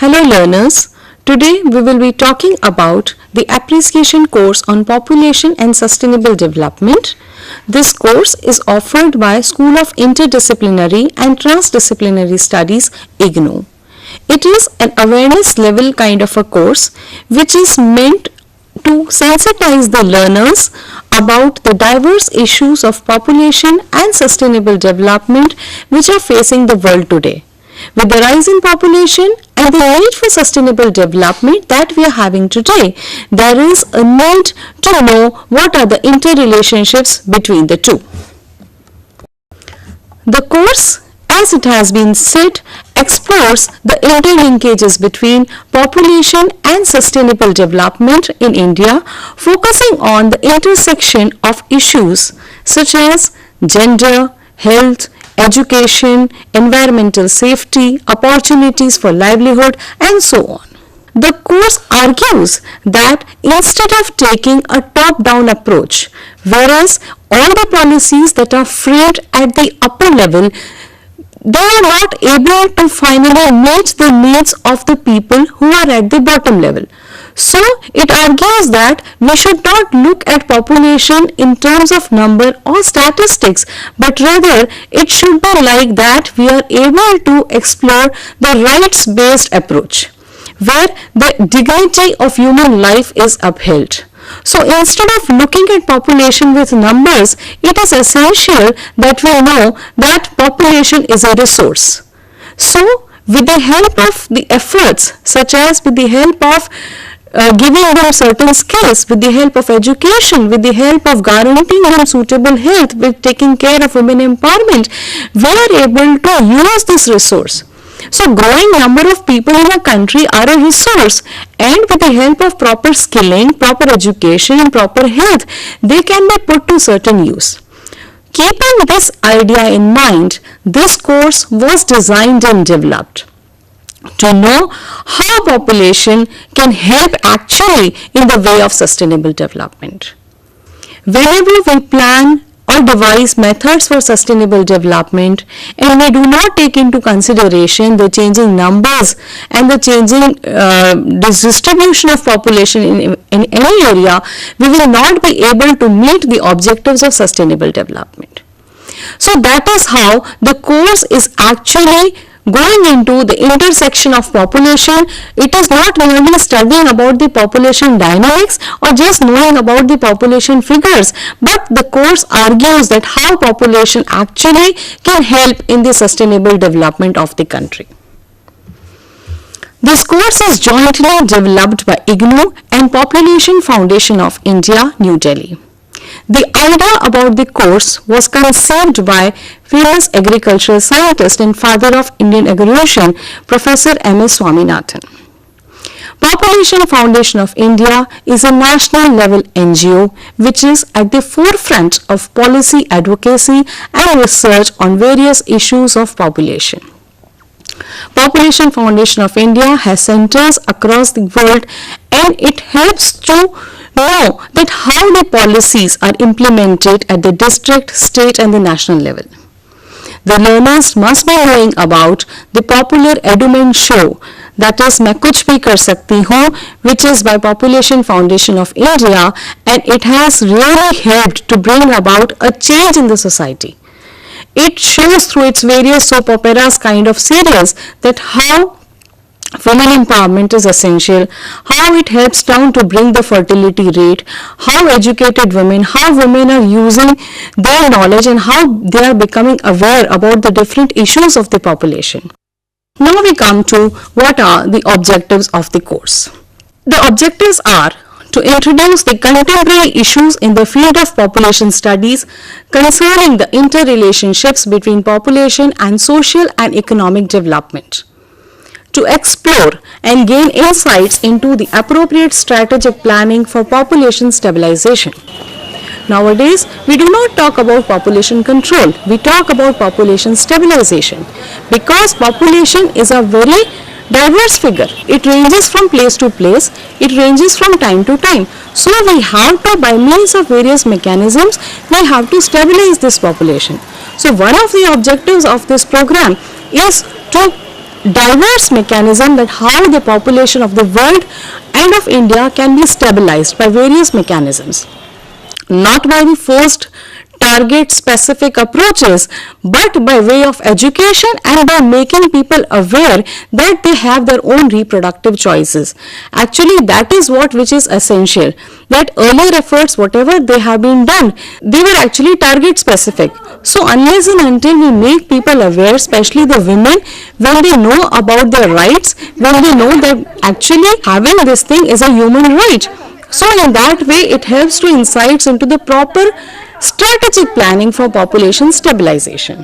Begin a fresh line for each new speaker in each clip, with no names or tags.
Hello learners, today we will be talking about the appreciation course on population and sustainable development. This course is offered by School of Interdisciplinary and Transdisciplinary Studies IGNOU. It is an awareness level kind of a course which is meant to sensitize the learners about the diverse issues of population and sustainable development which are facing the world today. With the rise in population and the need for sustainable development that we are having today, there is a need to know what are the interrelationships between the two. The course, as it has been said, explores the interlinkages between population and sustainable development in India, focusing on the intersection of issues such as gender, health, education, environmental safety, opportunities for livelihood, and so on. The course argues that instead of taking a top-down approach, whereas all the policies that are framed at the upper level, they are not able to finally meet the needs of the people who are at the bottom level. So, it argues that we should not look at population in terms of number or statistics, but rather it should be like that we are able to explore the rights-based approach, where the dignity of human life is upheld. So, instead of looking at population with numbers, it is essential that we know that population is a resource. So, with the help of the efforts, such as with the help of giving them certain skills, with the help of education, with the help of guaranteeing them suitable health, with taking care of women empowerment, we are able to use this resource. So, growing number of people in a country are a resource, and with the help of proper skilling, proper education and proper health, they can be put to certain use. Keeping this idea in mind, this course was designed and developed to know how population can help actually in the way of sustainable development. Whenever we plan or devise methods for sustainable development and we do not take into consideration the changing numbers and the changing distribution of population in any area, we will not be able to meet the objectives of sustainable development. So that is how the course is actually going into the intersection of population. It is not merely studying about the population dynamics or just knowing about the population figures, but the course argues that how population actually can help in the sustainable development of the country. This course is jointly developed by IGNOU and Population Foundation of India, New Delhi. The idea about the course was conceived by famous agricultural scientist and father of Indian evolution, Professor M.S. Swaminathan. Population Foundation of India is a national level NGO which is at the forefront of policy advocacy and research on various issues of population. Population Foundation of India has centers across the world, and it helps to know that how the policies are implemented at the district, state and the national level. The learners must be knowing about the popular Edument show, that is मैं कुछ भी कर सकती हूँ, which is by Population Foundation of India, and it has really helped to bring about a change in the society. It shows through its various soap operas kind of serials that how women empowerment is essential, how it helps down to bring the fertility rate, how educated women, how women are using their knowledge and how they are becoming aware about the different issues of the population. Now we come to what are the objectives of the course. The objectives are to introduce the contemporary issues in the field of population studies concerning the interrelationships between population and social and economic development, to explore and gain insights into the appropriate strategic planning for population stabilization. Nowadays, we do not talk about population control, we talk about population stabilization, because population is a very diverse figure. It ranges from place to place, it ranges from time to time. So we have to, by means of various mechanisms, we have to stabilize this population. So one of the objectives of this program is to diverse mechanism that how the population of the world and of India can be stabilized by various mechanisms, not by the forced target specific approaches, but by way of education and by making people aware that they have their own reproductive choices. Actually, that is what which is essential, that earlier efforts, whatever they have been done, they were actually target specific. So unless and until we make people aware, especially the women, when they know about their rights, when they know that actually having this thing is a human right, so in that way it helps to insights into the proper strategic planning for population stabilization.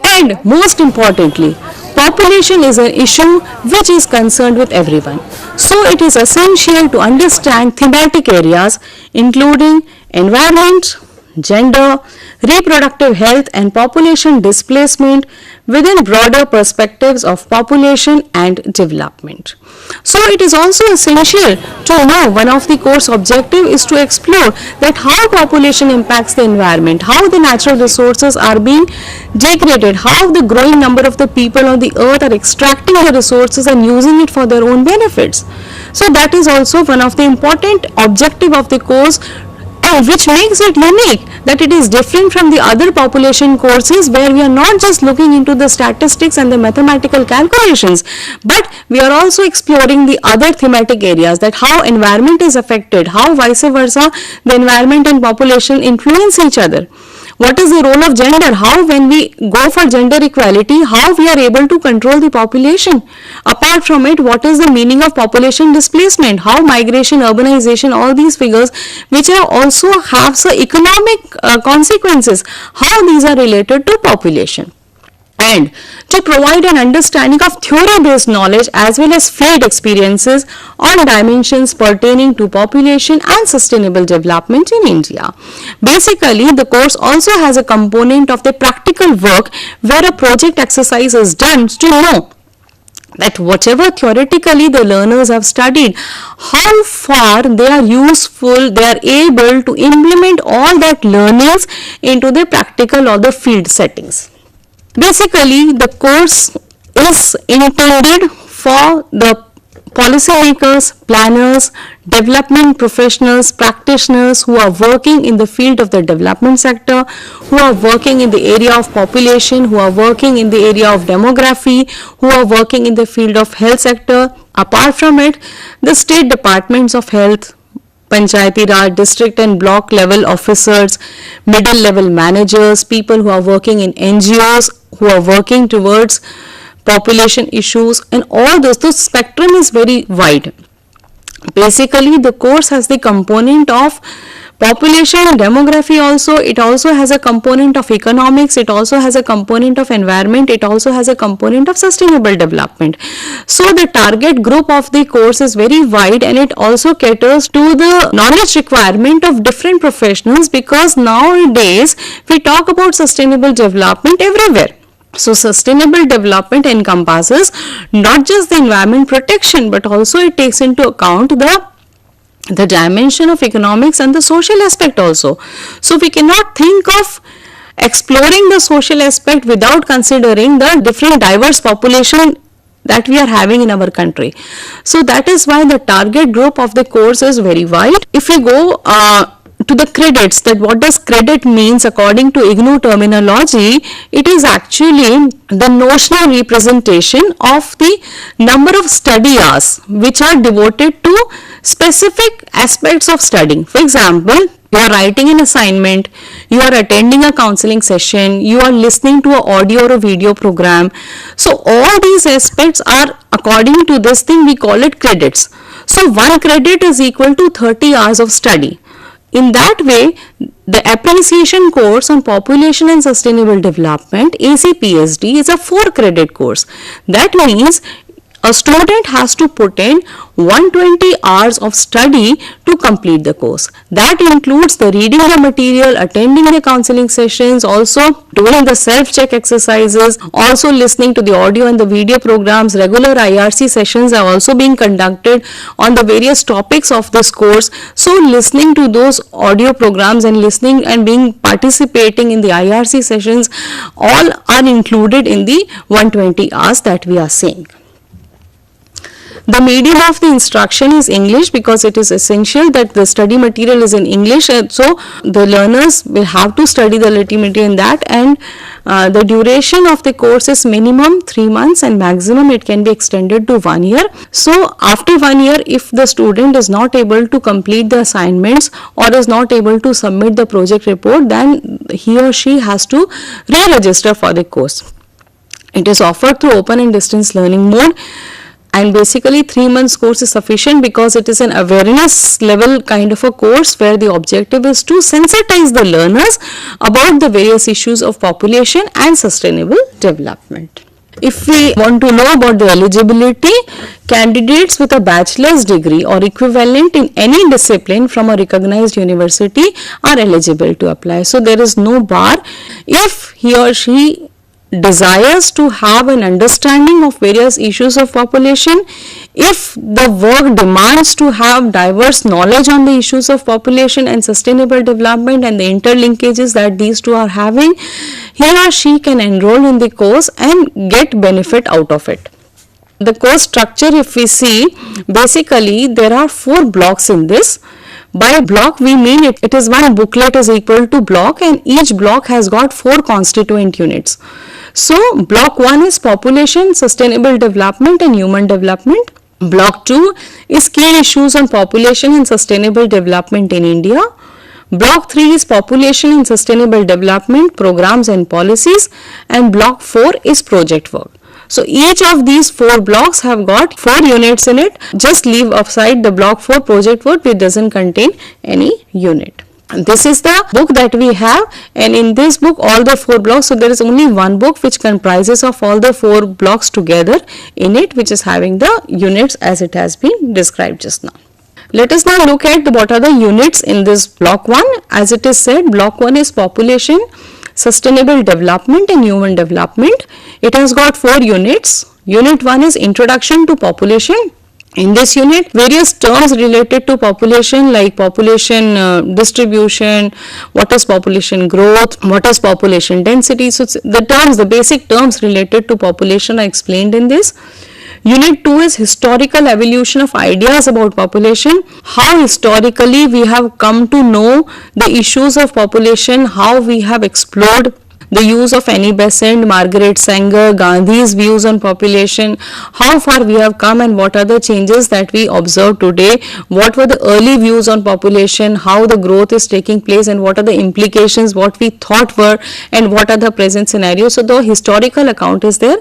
And most importantly, population is an issue which is concerned with everyone. So it is essential to understand thematic areas including environment, gender, reproductive health and population displacement within broader perspectives of population and development. So it is also essential to know one of the course objective is to explore that how population impacts the environment, how the natural resources are being degraded, how the growing number of the people on the earth are extracting the resources and using it for their own benefits. So that is also one of the important objective of the course, and which makes it unique, that it is different from the other population courses where we are not just looking into the statistics and the mathematical calculations, but we are also exploring the other thematic areas, that how environment is affected, how vice versa the environment and population influence each other. What is the role of gender? How when we go for gender equality, how we are able to control the population? Apart from it, what is the meaning of population displacement? How migration, urbanization, all these figures which are also have some economic consequences, how these are related to population? And to provide an understanding of theory-based knowledge as well as field experiences on dimensions pertaining to population and sustainable development in India. Basically, the course also has a component of the practical work where a project exercise is done to know that whatever theoretically the learners have studied, how far they are useful, they are able to implement all that learnings into the practical or the field settings. Basically, the course is intended for the policymakers, planners, development professionals, practitioners who are working in the field of the development sector, who are working in the area of population, who are working in the area of demography, who are working in the field of health sector. Apart from it, the state departments of health, Panchayati Raj, district and block level officers, middle level managers, people who are working in NGOs, who are working towards population issues, and all those. The spectrum is very wide. Basically, the course has the component of population and demography also. It also has a component of economics. It also has a component of environment. It also has a component of sustainable development. So the target group of the course is very wide, and it also caters to the knowledge requirement of different professionals, because nowadays we talk about sustainable development everywhere. So sustainable development encompasses not just the environment protection, but also it takes into account the dimension of economics and the social aspect also. So we cannot think of exploring the social aspect without considering the different diverse population that we are having in our country. So that is why the target group of the course is very wide. If we go to the credits, that what does credit means according to IGNOU terminology, it is actually the notional representation of the number of study hours which are devoted to specific aspects of studying. For example, you are writing an assignment, you are attending a counseling session, you are listening to an audio or a video program. So all these aspects are, according to this thing, we call it credits. So 1 credit is equal to 30 hours of study. In that way, the appreciation course on population and sustainable development, ACPSD, is a 4 credit course. That means A student has to put in 120 hours of study to complete the course. That includes the reading the material, attending the counseling sessions, also doing the self-check exercises, also listening to the audio and the video programs. Regular IRC sessions are also being conducted on the various topics of this course. So listening to those audio programs and listening and being participating in the IRC sessions all are included in the 120 hours that we are saying. The medium of the instruction is English because it is essential that the study material is in English, and so the learners will have to study the literature in that, and the duration of the course is minimum 3 months and maximum it can be extended to 1 year. So after 1 year, if the student is not able to complete the assignments or is not able to submit the project report, then he or she has to re-register for the course. It is offered through open and distance learning mode. And basically 3 months course is sufficient because it is an awareness level kind of a course where the objective is to sensitize the learners about the various issues of population and sustainable development. If we want to know about the eligibility, candidates with a bachelor's degree or equivalent in any discipline from a recognized university are eligible to apply. So there is no bar. If he or she desires to have an understanding of various issues of population, if the work demands to have diverse knowledge on the issues of population and sustainable development and the interlinkages that these two are having, he or she can enroll in the course and get benefit out of it. The course structure, if we see, basically there are 4 blocks in this. By block we mean it is one booklet is equal to block, and each block has got 4 constituent units. So block 1 is population, sustainable development and human development. Block 2 is key issues on population and sustainable development in India. Block 3 is population and sustainable development programs and policies, and block 4 is project work. So each of these 4 blocks have got 4 units in it. Just leave aside the block 4 project work which doesn't contain any unit. And this is the book that we have, and in this book all the 4 blocks, so there is only one book which comprises of all the 4 blocks together in it, which is having the units as it has been described just now. Let us now look at what are the units in this block 1. As it is said, block 1 is population, sustainable development and human development. It has got 4 units. Unit 1 is introduction to population. In this unit, various terms related to population like population distribution, what is population growth, what is population density. So the terms, the basic terms related to population are explained in this. Unit 2 is historical evolution of ideas about population, how historically we have come to know the issues of population, how we have explored the use of Annie Besant, Margaret Sanger, Gandhi's views on population, how far we have come and what are the changes that we observe today, what were the early views on population, how the growth is taking place and what are the implications, what we thought were and what are the present scenarios. So the historical account is there.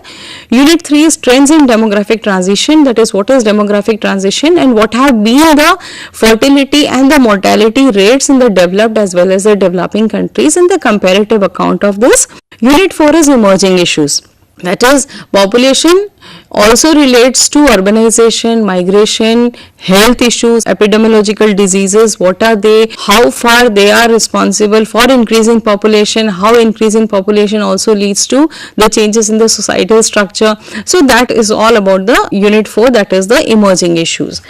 Unit 3 is trends in demographic transition, that is what is demographic transition and what have been the fertility and the mortality rates in the developed as well as the developing countries, and the comparative account of this. Unit 4 is emerging issues, that is population also relates to urbanization, migration, health issues, epidemiological diseases, what are they, how far they are responsible for increasing population, how increasing population also leads to the changes in the societal structure. So that is all about the unit 4, that is the emerging issues.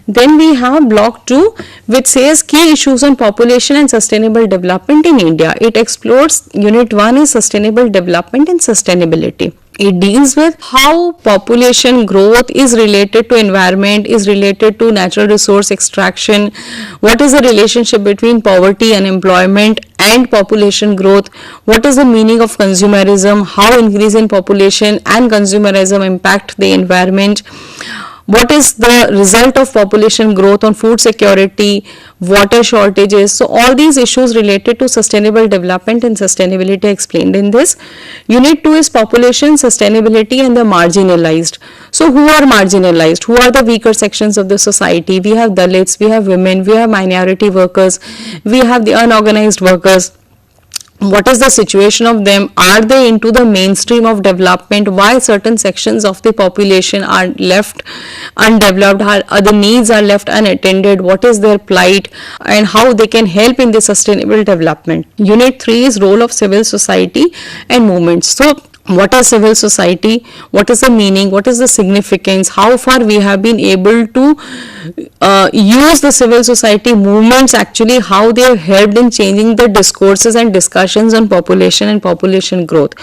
Then we have block 2 which says key issues on population and sustainable development in India. It explores, unit 1 is sustainable development and sustainability. It deals with how population growth is related to environment, is related to natural resource extraction, what is the relationship between poverty, unemployment and population growth, what is the meaning of consumerism, how increase in population and consumerism impact the environment, what is the result of population growth on food security, water shortages. So all these issues related to sustainable development and sustainability explained in this. Unit 2 is population, sustainability and the marginalized. So who are marginalized? Who are the weaker sections of the society? We have Dalits, we have women, we have minority workers, we have the unorganized workers. what is the situation of them, are they into the mainstream of development, why certain sections of the population are left undeveloped, how other needs are left unattended, what is their plight, and how they can help in the sustainable development. Unit 3 is role of civil society and movements. So what is civil society, what is the meaning, what is the significance, how far we have been able to use the civil society movements, actually how they have helped in changing the discourses and discussions on population and population growth.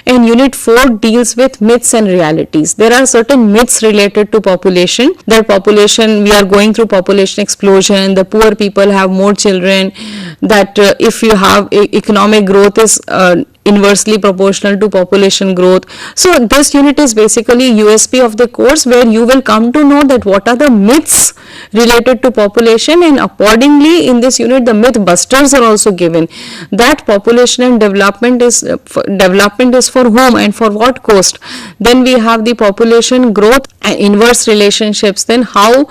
And unit 4 deals with myths and realities. There are certain myths related to population, that population, we are going through population explosion, the poor people have more children, that if you have economic growth is inversely proportional to population growth. So this unit is basically USP of the course, where you will come to know that what are the myths related to population, and accordingly in this unit the myth busters are also given, that population and development is for whom and for what cost. Then we have the population growth and inverse relationships, then how,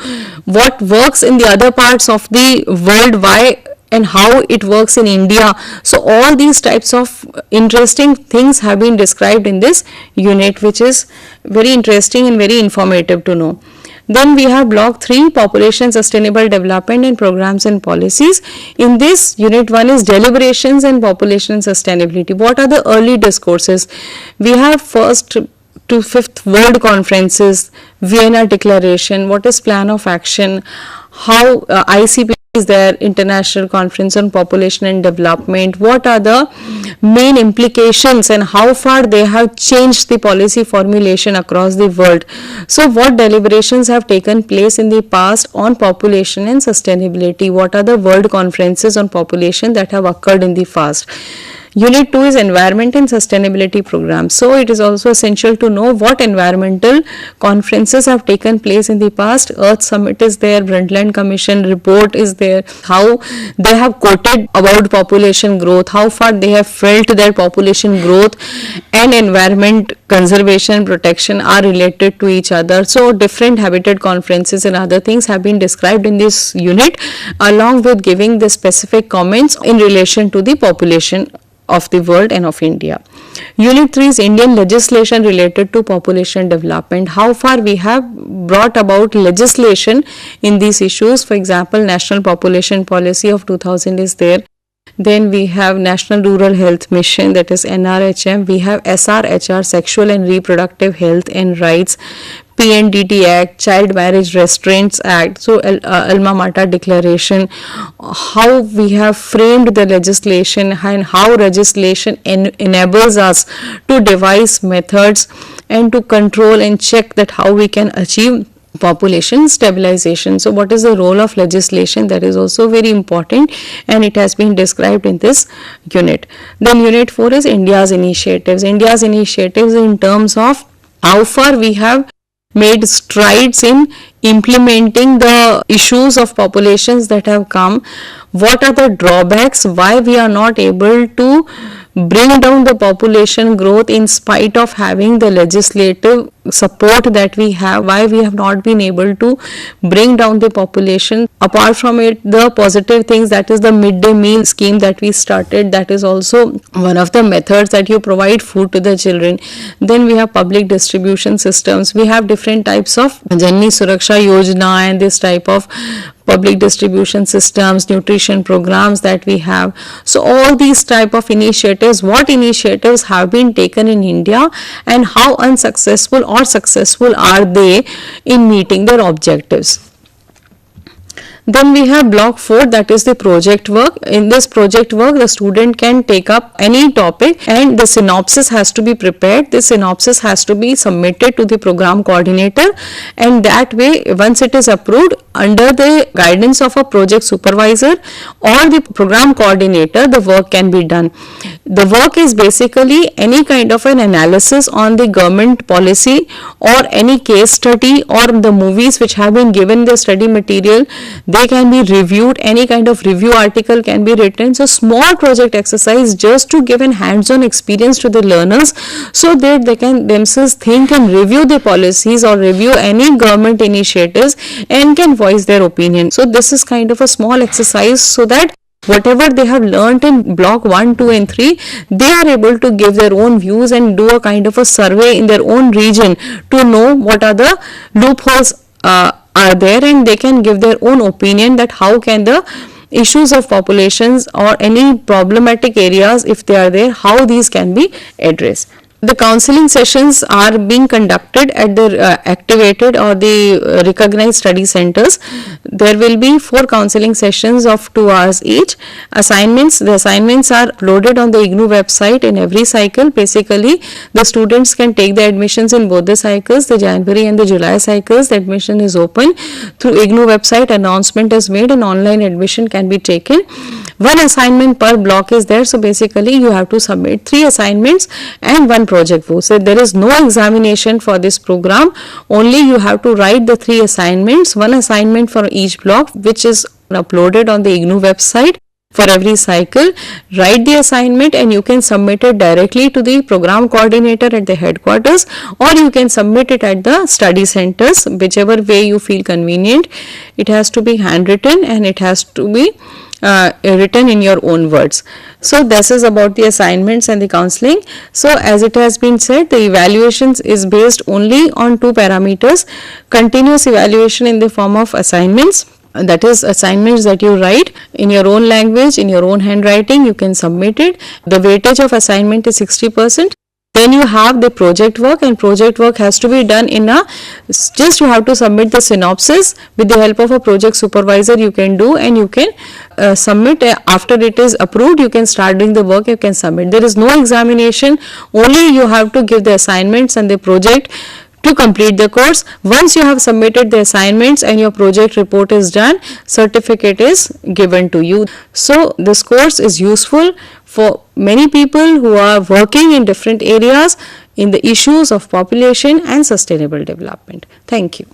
what works in the other parts of the world, why and how it works in India. So all these types of interesting things have been described in this unit, which is very interesting and very informative to know. Then we have block 3, population sustainable development and programs and policies. In this, unit 1 is deliberations and population sustainability. What are the early discourses? We have first to 5th World Conferences, Vienna Declaration, what is plan of action, how ICPSD is there, International Conference on Population and Development, what are the main implications and how far they have changed the policy formulation across the world. So what deliberations have taken place in the past on population and sustainability, what are the world conferences on population that have occurred in the past. Unit 2 is environment and sustainability programs. So it is also essential to know what environmental conferences have taken place in the past. Earth Summit is there, Brundtland Commission report is there, how they have quoted about population growth, how far they have felt that population growth and environment conservation and protection are related to each other. So different habitat conferences and other things have been described in this unit, along with giving the specific comments in relation to the population of the world and of India. Unit 3 is Indian legislation related to population development. How far we have brought about legislation in these issues. For example, National Population Policy of 2000 is there. Then we have National Rural Health Mission, that is NRHM. We have SRHR, Sexual and Reproductive Health and Rights, PNDT Act, Child Marriage Restraints Act, so Alma Mater Declaration, how we have framed the legislation and how legislation enables us to devise methods and to control and check that how we can achieve population stabilization. So what is the role of legislation? That is also very important, and it has been described in this unit. Then unit 4 is India's initiatives. India's initiatives in terms of how far we have made strides in implementing the issues of populations that have come, what are the drawbacks, why we are not able to bring down the population growth in spite of having the legislative support that we have, why we have not been able to bring down the population. Apart from it, the positive things, that is the midday meal scheme that we started, that is also one of the methods that you provide food to the children. Then we have public distribution systems, we have different types of Janani Suraksha Yojana and this type of public distribution systems, nutrition programs that we have. So all these type of initiatives, what initiatives have been taken in India and how unsuccessful or successful are they in meeting their objectives. Then we have block 4, that is the project work. In this project work, the student can take up any topic and the synopsis has to be prepared. This synopsis has to be submitted to the program coordinator, and that way once it is approved under the guidance of a project supervisor or the program coordinator, the work can be done. The work is basically any kind of an analysis on the government policy or any case study or the movies which have been given the study material. They can be reviewed, any kind of review article can be written. So small project exercise just to give an hands-on experience to the learners so that they can themselves think and review the policies or review any government initiatives and can voice their opinion. So this is kind of a small exercise so that whatever they have learnt in block 1, 2 and 3, they are able to give their own views and do a kind of a survey in their own region to know what are the loopholes are there, and they can give their own opinion that how can the issues of populations or any problematic areas, if they are there, how these can be addressed. The counseling sessions are being conducted at the activated or the recognized study centers. There will be 4 counseling sessions of 2 hours each. Assignments, the assignments are uploaded on the IGNOU website in every cycle. Basically, the students can take the admissions in both the cycles, the January and the July cycles. The admission is open through IGNOU website. Announcement is made and online admission can be taken. 1 assignment per block is there, so basically you have to submit 3 assignments and 1 project work. So there is no examination for this program, only you have to write the 3 assignments, 1 assignment for each block, which is uploaded on the IGNOU website for every cycle. Write the assignment and you can submit it directly to the program coordinator at the headquarters, or you can submit it at the study centers, whichever way you feel convenient. It has to be handwritten and it has to be written in your own words. So this is about the assignments and the counseling. So as it has been said, the evaluations is based only on 2 parameters: continuous evaluation in the form of assignments, that is assignments that you write in your own language, in your own handwriting, you can submit it. The weightage of assignment is 60%. Then you have the project work, and project work has to be done in a, just you have to submit the synopsis with the help of a project supervisor you can do, and you can submit. After it is approved, you can start doing the work, you can submit. There is no examination, only you have to give the assignments and the project to complete the course. Once you have submitted the assignments and your project report is done, certificate is given to you. So this course is useful for many people who are working in different areas in the issues of population and sustainable development. Thank you.